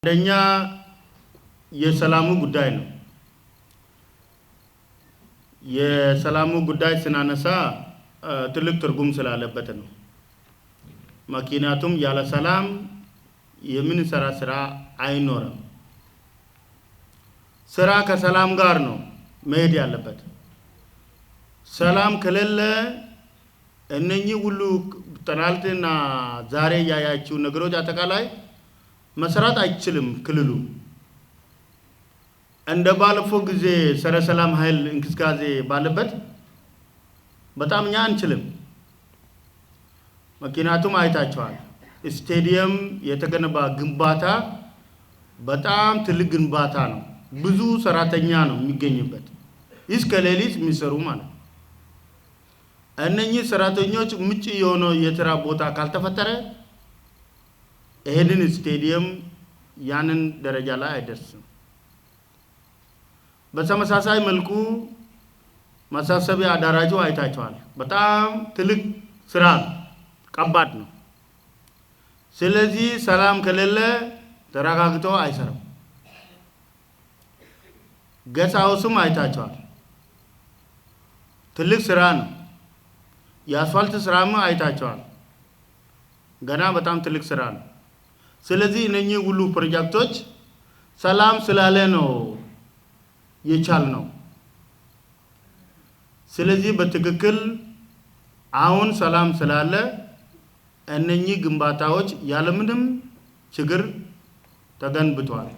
አንደኛ የሰላሙ ጉዳይ ነው። የሰላሙ ጉዳይ ስናነሳ ትልቅ ትርጉም ስላለበት ነው። ምክንያቱም ያለ ሰላም የምንሰራ ስራ አይኖርም። ስራ ከሰላም ጋር ነው መሄድ ያለበት። ሰላም ከሌለ እነኚህ ሁሉ ትናንትና ዛሬ ያያችሁ ነገሮች አጠቃላይ መስራት አይችልም። ክልሉ እንደ ባለፈው ጊዜ ሰረ ሰላም ኃይል እንቅስቃሴ ባለበት በጣም እኛ አንችልም። ምክንያቱም አይታችኋል፣ ስቴዲየም የተገነባ ግንባታ በጣም ትልቅ ግንባታ ነው። ብዙ ሰራተኛ ነው የሚገኝበት፣ እስከ ሌሊት የሚሰሩ ማለት ነው። እነኚህ ሰራተኞች ምቹ የሆነ የስራ ቦታ ካልተፈጠረ ይሄንን ስቴዲየም ያንን ደረጃ ላይ አይደርስም። በተመሳሳይ መልኩ ማሳሰቢያ አዳራጁ አይታችኋል፣ በጣም ትልቅ ስራ ከባድ ነው። ስለዚህ ሰላም ከሌለ ተረጋግቶ አይሰራም። ገሳውስም አይታችኋል፣ ትልቅ ስራ ነው። የአስፋልት ስራም አይታችኋል፣ ገና በጣም ትልቅ ስራ ነው። ስለዚህ እነኚህ ሁሉ ፕሮጀክቶች ሰላም ስላለ ነው የቻልነው። ስለዚህ በትክክል አሁን ሰላም ስላለ እነኚህ ግንባታዎች ያለምንም ችግር ተገንብተዋል።